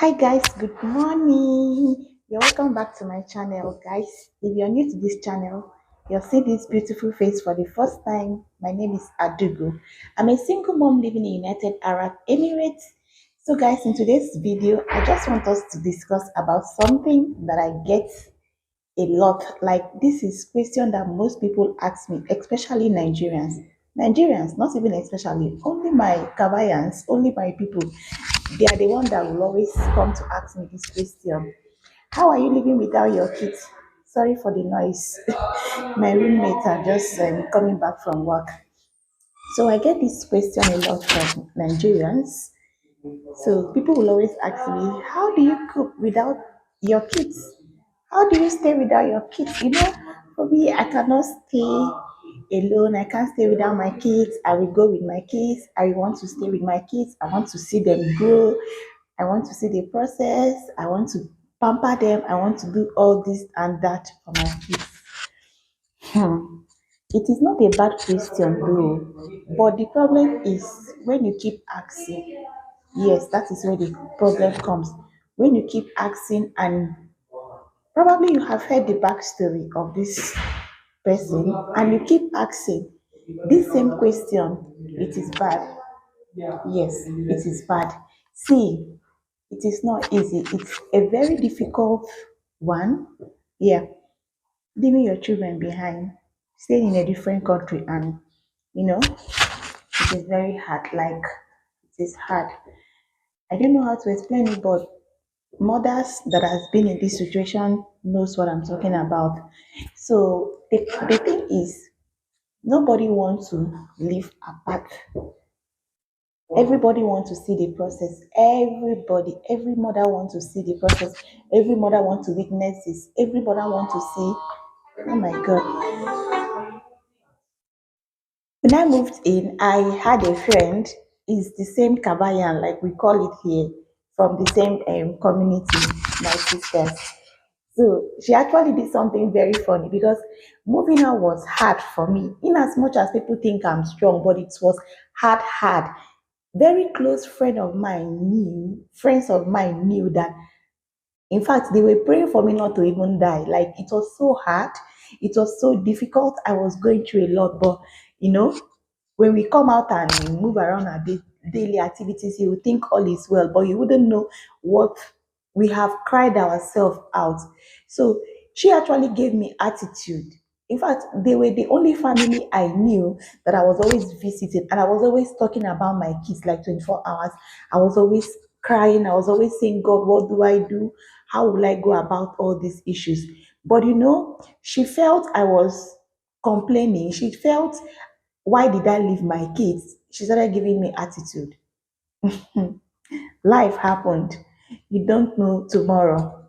Hi guys, good morning. You're welcome back to my channel, guys. If you're new to this channel, you'll see this beautiful face for the first time. My name is Adugo. I'm a single mom living in United Arab Emirates. So guys, in today's video, I just want us to discuss about something that I get a lot. Like this is question that most people ask me, especially Nigerians. Nigerians, not even especially, only my Kavayans, only my people. They are the one that will always come to ask me this question. How are you living without your kids? Sorry for the noise. My roommates are just coming back from work. So I get this question a lot from Nigerians. So people will always ask me, how do you cope without your kids? How do you stay without your kids? For me, I cannot stay alone. I can't stay without my kids. I will go with my kids. I want to stay with my kids. I want to see them grow. I want to see the process. I want to pamper them. I want to do all this and that for my kids. Hmm. It is not a bad question though, but the problem is when you keep asking. Yes, that is where the problem comes. When you keep asking, and probably you have heard the backstory of this person, and you keep asking this same question, it is bad. Yes, it is bad. See, it is not easy. It's a very difficult one. Yeah, leaving your children behind, staying in a different country, and it is very hard. Like, it is hard. I don't know how to explain it, but mothers that has been in this situation knows what I'm talking about. So the thing is, nobody wants to live apart. Everybody wants to see the process. Every mother wants to see the process. Every mother wants to witness this. Everybody wants to see. Oh my God. When I moved in, I had a friend. Is the same Kabayan, like we call it here, from the same community, my sisters. So she actually did something very funny because moving out was hard for me. In as much as people think I'm strong, but it was hard. Very close friends of mine knew that. In fact, they were praying for me not to even die. Like it was so hard, it was so difficult. I was going through a lot, but you know, when we come out and move around our daily activities, you would think all is well, but you wouldn't know what we have cried ourselves out. So she actually gave me attitude. In fact, they were the only family I knew that I was always visiting, and I was always talking about my kids like 24 hours. I was always crying. I was always saying, God, what do I do? How will I go about all these issues? But she felt I was complaining. She felt, why did I leave my kids? She started giving me attitude. Life happened. You don't know tomorrow.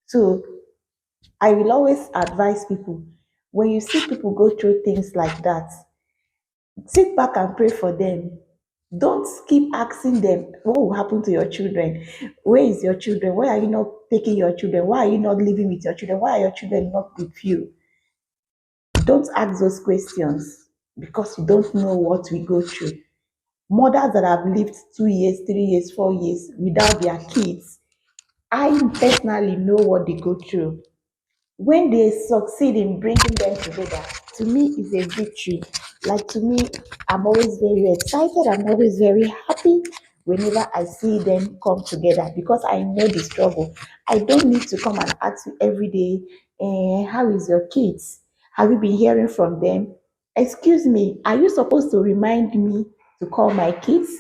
So I will always advise people, when you see people go through things like that, sit back and pray for them. Don't keep asking them what will happen to your children. Where is your children? Why are you not taking your children? Why are you not living with your children? Why are your children not with you? Don't ask those questions because you don't know what we go through. Mothers that have lived 2 years, 3 years, 4 years without their kids, I personally know what they go through. When they succeed in bringing them together, to me is a victory. Like, to me, I'm always very excited. I'm always very happy whenever I see them come together because I know the struggle. I don't need to come and ask you every day, how is your kids? Have you been hearing from them? Excuse me, are you supposed to remind me to call my kids?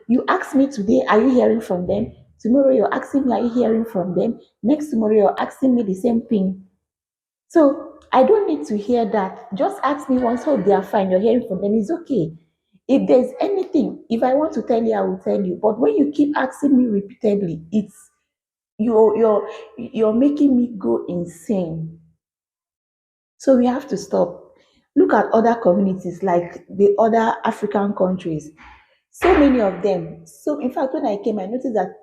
You ask me today, are you hearing from them? Tomorrow you're asking me, are you hearing from them? Next tomorrow you're asking me the same thing. So I don't need to hear that. Just ask me once, oh, they are fine, you're hearing from them, it's okay. If there's anything, if I want to tell you, I will tell you. But when you keep asking me repeatedly, it's you're making me go insane. So we have to stop. Look at other communities like the other African countries. So many of them. So in fact, when I came, I noticed that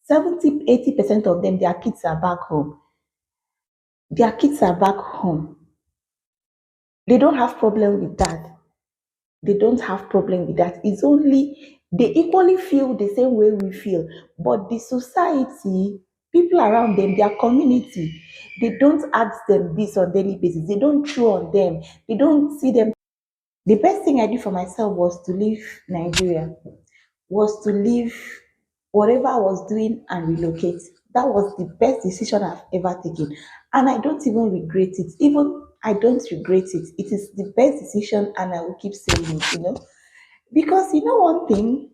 70-80% of them, their kids are back home. Their kids are back home. They don't have problem with that. they don't have problem with that. It's only they equally feel the same way we feel, but the society, people around them, their community, they don't ask them this on daily basis. They don't chew on them. They don't see them. The best thing I did for myself was to leave Nigeria, was to leave whatever I was doing and relocate. That was the best decision I've ever taken. And I don't even regret it. Even I don't regret it. It is the best decision and I will keep saying it. Because you know one thing,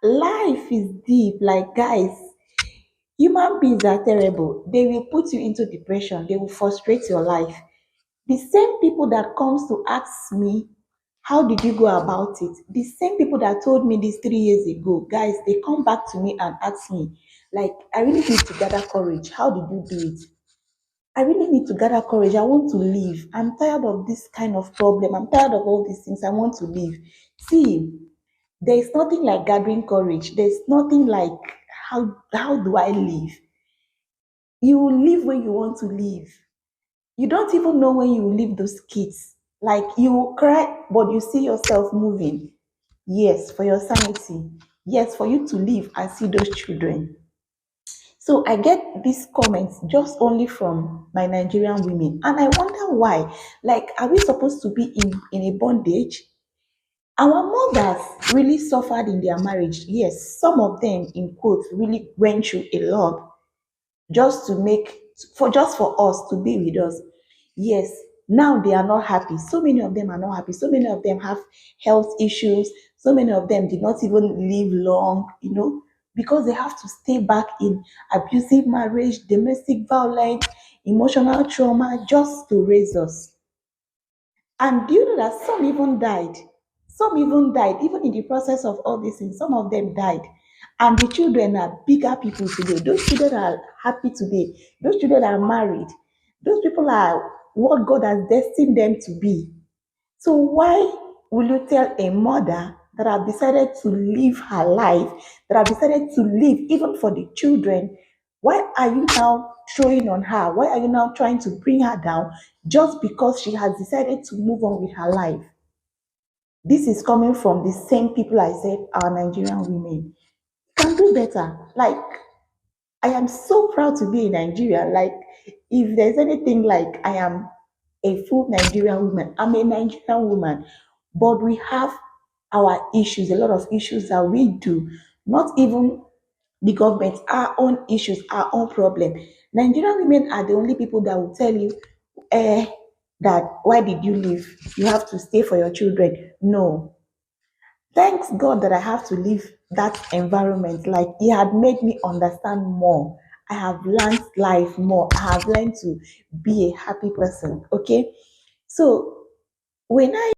life is deep. Like guys, human beings are terrible. They will put you into depression. They will frustrate your life. The same people that comes to ask me, how did you go about it? The same people that told me this 3 years ago, guys, they come back to me and ask me, like, I really need to gather courage. How did you do it? I really need to gather courage. I want to leave. I'm tired of this kind of problem. I'm tired of all these things. I want to leave. See, there is nothing like gathering courage. There's nothing like how do I live? You will live when you want to live. You don't even know when you will leave those kids. Like you will cry, but you see yourself moving. Yes, for your sanity. Yes, for you to live and see those children. So I get these comments just only from my Nigerian women. And I wonder why. Like, are we supposed to be in a bondage? Our mothers really suffered in their marriage. Yes, some of them, in quotes, really went through a lot just to make just for us to be with us. Yes, now they are not happy. So many of them are not happy. So many of them have health issues. So many of them did not even live long, because they have to stay back in abusive marriage, domestic violence, emotional trauma just to raise us. And do you know that some even died? Some even died, even in the process of all these things. Some of them died. And the children are bigger people today. Those children are happy today. Those children are married. Those people are what God has destined them to be. So why will you tell a mother that have decided to live her life, that have decided to live even for the children, why are you now throwing on her? Why are you now trying to bring her down just because she has decided to move on with her life? This is coming from the same people I said are Nigerian women. Can do better. Like, I am so proud to be in Nigeria. Like, if there's anything like I am a full Nigerian woman, I'm a Nigerian woman, but we have our issues, a lot of issues that we do, not even the government, our own issues, our own problem. Nigerian women are the only people that will tell you, eh, that why did you leave? You have to stay for your children. No, thanks God that I have to leave that environment. Like He had made me understand more. I have learned life more. I have learned to be a happy person. Okay. So when I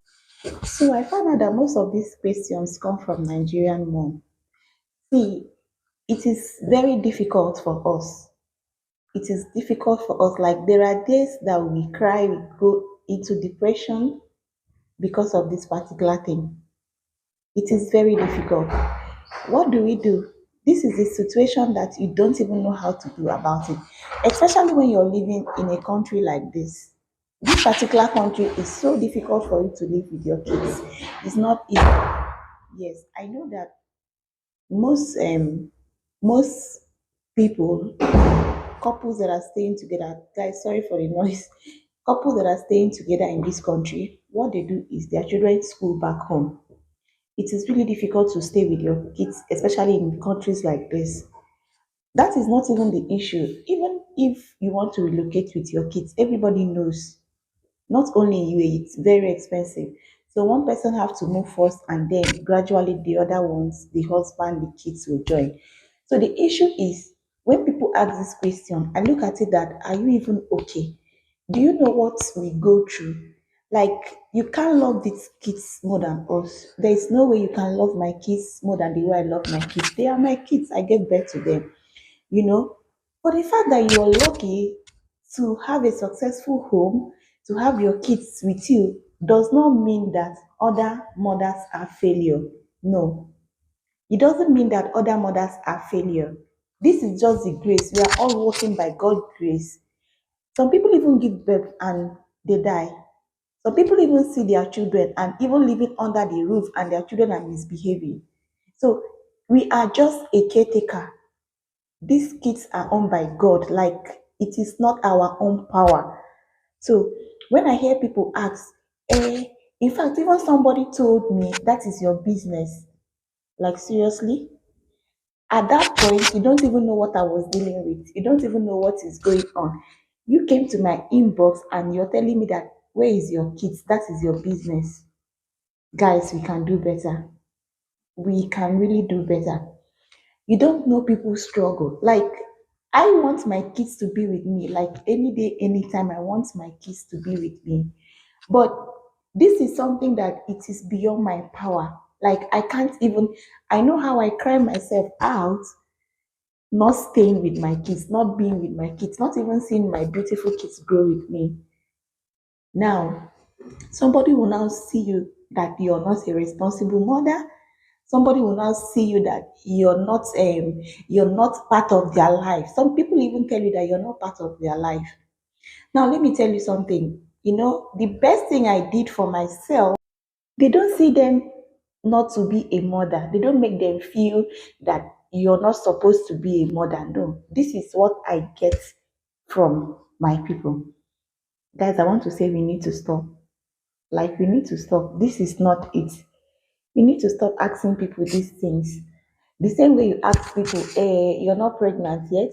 I found out that most of these questions come from Nigerian mom. See, it is very difficult for us. It is difficult for us. Like there are days that we cry, we go into depression because of this particular thing. It is very difficult. What do we do? This is a situation that you don't even know how to do about it, especially when you're living in a country like this. This particular country is so difficult for you to live with your kids. It's not easy. Yes, I know that most people, couples that are staying together, guys, sorry for the noise. Couples that are staying together in this country, what they do is their children school back home. It is really difficult to stay with your kids, especially in countries like this. That is not even the issue. Even if you want to relocate with your kids, everybody knows, not only in UAE, it's very expensive. So one person have to move first and then gradually the other ones, the husband, the kids will join. So the issue is when people ask this question, I look at it that are you even okay? Do you know what we go through? Like you can't love these kids more than us. There is no way you can love my kids more than the way I love my kids. They are my kids. I gave birth to them, you know. But the fact that you're lucky to have a successful home, to have your kids with you, does not mean that other mothers are failure. No, it doesn't mean that other mothers are failure. This is just the grace. We are all working by God's grace. Some people even give birth and they die. Some people even see their children and even living under the roof and their children are misbehaving. So we are just a caretaker. These kids are owned by God, like it is not our own power. So when I hear people ask, eh, in fact, even somebody told me that is your business. Like seriously? At that point, you don't even know what I was dealing with. You don't even know what is going on. You came to my inbox and you're telling me that where is your kids? That is your business. Guys, we can do better. We can really do better. You don't know people's struggle. Like, I want my kids to be with me. Like, any day, anytime, I want my kids to be with me. But this is something that it is beyond my power. Like, I can't even, I know how I cry myself out, not staying with my kids, not being with my kids, not even seeing my beautiful kids grow with me. Now, somebody will now see you that you're not a responsible mother. Somebody will now see you that you're not part of their life. Some people even tell you that you're not part of their life. Now let me tell you something. You know, the best thing I did for myself, they don't see them not to be a mother. They don't make them feel that you're not supposed to be a mother. No, this is what I get from my people. Guys, I want to say we need to stop. Like, we need to stop. This is not it. We need to stop asking people these things. The same way you ask people, you're not pregnant yet.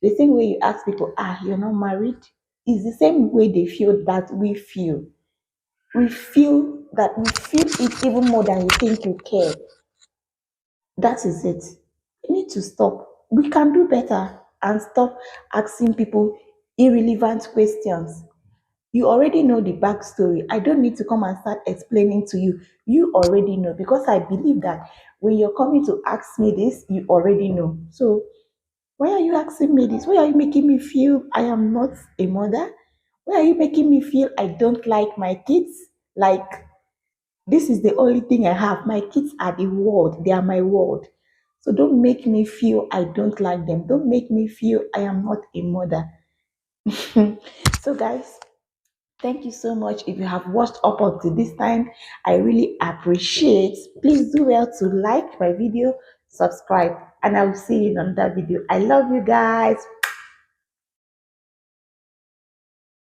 The same way you ask people, you're not married. Is the same way they feel that we feel. We feel that we feel it even more than you think you care. That is it. We need to stop. We can do better and stop asking people irrelevant questions. You already know the backstory. I don't need to come and start explaining to you. You already know because I believe that when you're coming to ask me this, you already know. So why are you asking me this? Why are you making me feel I am not a mother? Why are you making me feel I don't like my kids? Like, this is the only thing I have. My kids are the world, they are my world. So don't make me feel I don't like them. Don't make me feel I am not a mother. So, guys, thank you so much. If you have watched up until this time, I really appreciate. Please do well to like my video, subscribe, and I will see you in another video. I love you guys.